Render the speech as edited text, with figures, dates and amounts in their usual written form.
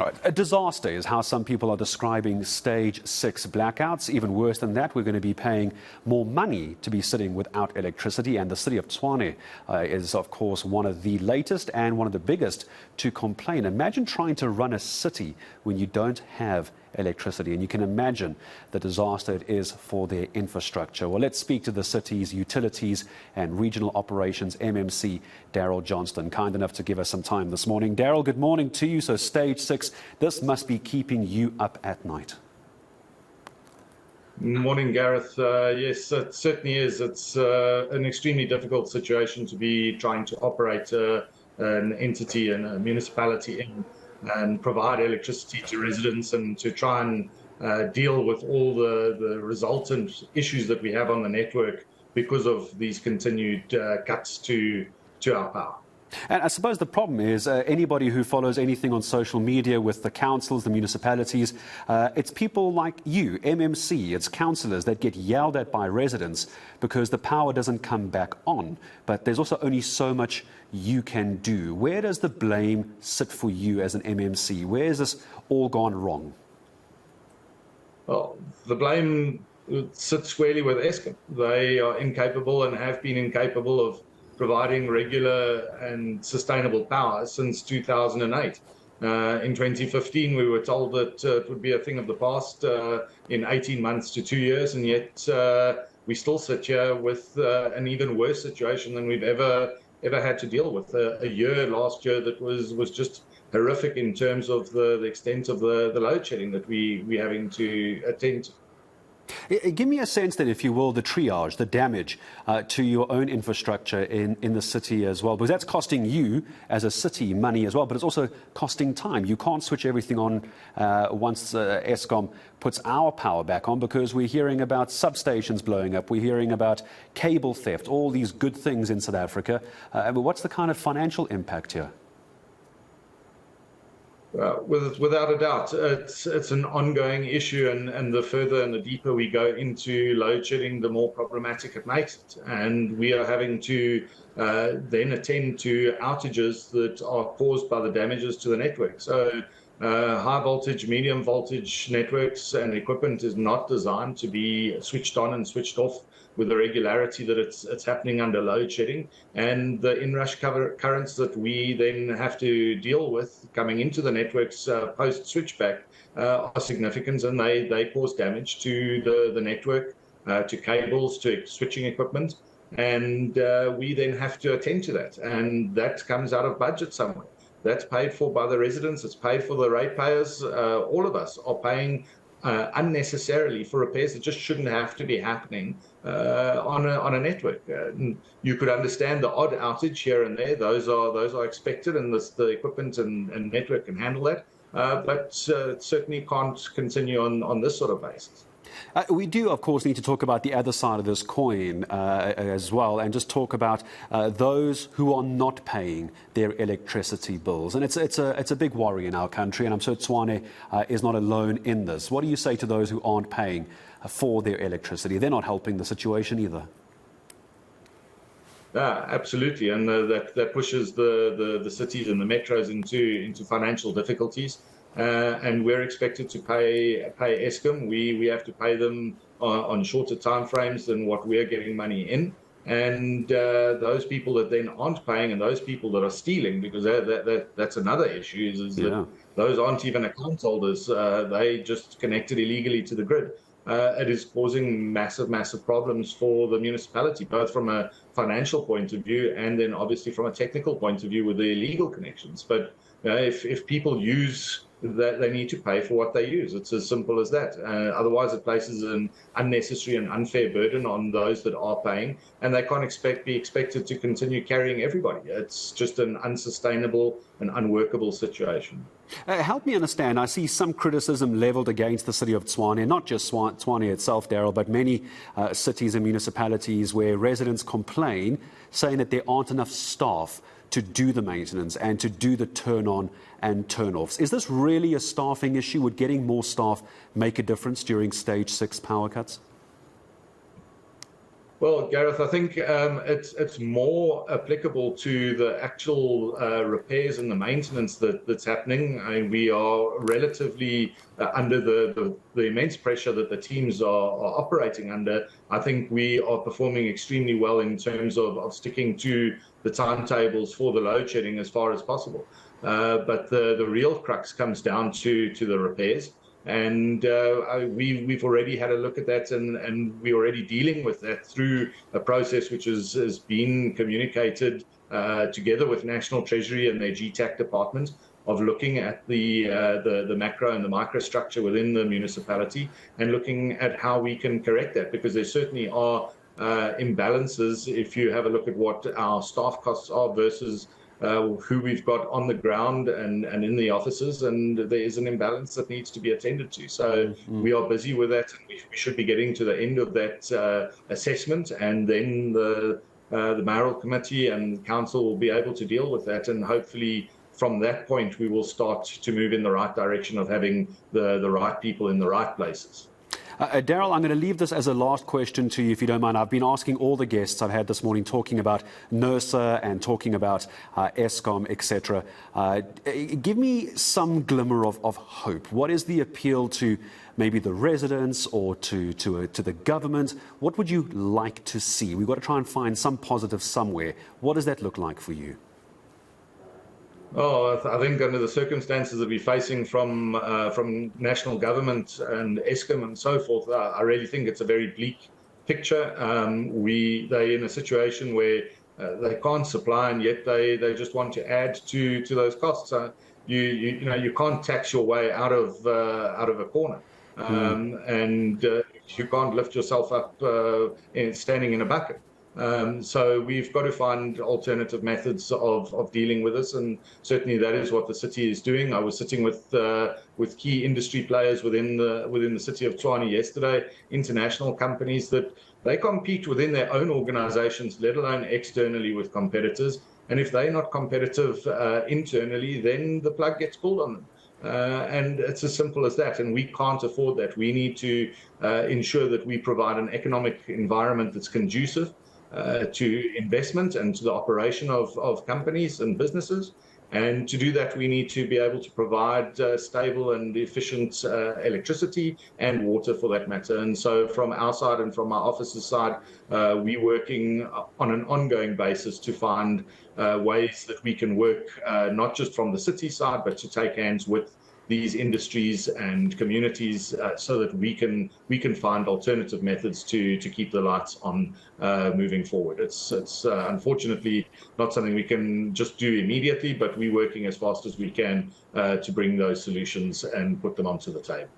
Right. A disaster is how some people are describing stage 6 blackouts. Even worse than that, we're going to be paying more money to be sitting without electricity. And the city of Tshwane is, of course, one of the latest and one of the biggest to complain. Imagine trying to run a city when you don't have electricity, and you can imagine the disaster it is for their infrastructure. Well, let's speak to the city's utilities and regional operations MMC, Daryl Johnston, kind enough to give us some time this morning. Daryl, good morning to you. So stage 6, this must be keeping you up at night. Morning, Gareth. Yes, it certainly is. It's an extremely difficult situation to be trying to operate an entity and a municipality in and provide electricity to residents and to try and deal with all the resultant issues that we have on the network because of these continued cuts to our power. And I suppose the problem is anybody who follows anything on social media with the councils, the municipalities, it's people like you, MMC, it's councillors that get yelled at by residents because the power doesn't come back on. But there's also only so much you can do. Where does the blame sit for you as an MMC? Where has this all gone wrong? Well, the blame sits squarely with Eskom. They are incapable and have been incapable of providing regular and sustainable power since 2008. In 2015, we were told that it would be a thing of the past in 18 months to 2 years, and yet we still sit here with an even worse situation than we've ever had to deal with. A year last year that was just horrific in terms of the extent of the load shedding that we're having to attend to. Give me a sense then, if you will, the triage, the damage to your own infrastructure in the city as well, because that's costing you as a city money as well, but it's also costing time. You can't switch everything on once Eskom puts our power back on, because we're hearing about substations blowing up, we're hearing about cable theft, all these good things in South Africa. But what's the kind of financial impact here? Without a doubt, it's an ongoing issue, and the further and the deeper we go into load shedding, the more problematic it makes it. And we are having to then attend to outages that are caused by the damages to the network. So high voltage, medium voltage networks and equipment is not designed to be switched on and switched off with the regularity that it's happening under load shedding, and the inrush currents that we then have to deal with coming into the networks post switchback are significant, and they cause damage to the network, to cables, to switching equipment, and we then have to attend to that, and that comes out of budget somewhere. That's paid for by the residents, it's paid for the ratepayers. All of us are paying unnecessarily for repairs that just shouldn't have to be happening on a network. You could understand the odd outage here and there; those are expected, and the equipment and network can handle that. But it certainly can't continue on this sort of basis. We do, of course, need to talk about the other side of this coin as well, and just talk about those who are not paying their electricity bills. And it's a big worry in our country, and I'm sure Tshwane is not alone in this. What do you say to those who aren't paying for their electricity? They're not helping the situation either. Absolutely, and that pushes the cities and the metros into financial difficulties. And we're expected to pay Eskom. We have to pay them on shorter time frames than what we're getting money in. And those people that then aren't paying, and those people that are stealing, because that's another issue, is that those aren't even account holders. They just connected illegally to the grid. It is causing massive problems for the municipality, both from a financial point of view and then obviously from a technical point of view with the illegal connections. But if people use that, they need to pay for what they use. It's as simple as that. Otherwise, it places an unnecessary and unfair burden on those that are paying, and they can't be expected to continue carrying everybody. It's just an unsustainable and unworkable situation. Help me understand. I see some criticism levelled against the city of Tshwane, not just Tshwane itself, Daryl, but many cities and municipalities where residents complain, saying that there aren't enough staff to do the maintenance and to do the turn-on and turn-offs. Is this really a staffing issue? Would getting more staff make a difference during stage 6 power cuts? Well, Gareth, I think it's more applicable to the actual repairs and the maintenance that's happening. I mean, we are relatively under the immense pressure that the teams are operating under. I think we are performing extremely well in terms of sticking to the timetables for the load shedding as far as possible. But the real crux comes down to the repairs. And we've already had a look at that, and we're already dealing with that through a process which has been communicated together with National Treasury and their GTAC department, of looking at the macro and the microstructure within the municipality and looking at how we can correct that, because there certainly are imbalances if you have a look at what our staff costs are versus who we've got on the ground and in the offices, and there is an imbalance that needs to be attended to. So we are busy with that, and we should be getting to the end of that assessment, and then the mayoral committee and council will be able to deal with that, and hopefully from that point we will start to move in the right direction of having the right people in the right places. Daryl, I'm going to leave this as a last question to you, if you don't mind. I've been asking all the guests I've had this morning, talking about NERSA and talking about Eskom, etc. Give me some glimmer of hope. What is the appeal to maybe the residents or to the government? What would you like to see? We've got to try and find some positive somewhere. What does that look like for you? Oh, I think under the circumstances that we're facing from national government and Eskom and so forth, I really think it's a very bleak picture. They're in a situation where they can't supply, and yet they just want to add to those costs. You can't tax your way out of a corner, and you can't lift yourself up standing in a bucket. So we've got to find alternative methods of dealing with this, and certainly that is what the city is doing. I was sitting with key industry players within the city of Tshwane yesterday, international companies that they compete within their own organizations, let alone externally with competitors. And if they're not competitive internally, then the plug gets pulled on them. And it's as simple as that, and we can't afford that. We need to ensure that we provide an economic environment that's conducive to investment and to the operation of companies and businesses. And to do that, we need to be able to provide stable and efficient electricity and water, for that matter. And so from our side and from our office's side, we're working on an ongoing basis to find ways that we can work, not just from the city side, but to take hands with these industries and communities so that we can find alternative methods to keep the lights on moving forward. It's unfortunately not something we can just do immediately, but we're working as fast as we can to bring those solutions and put them onto the table.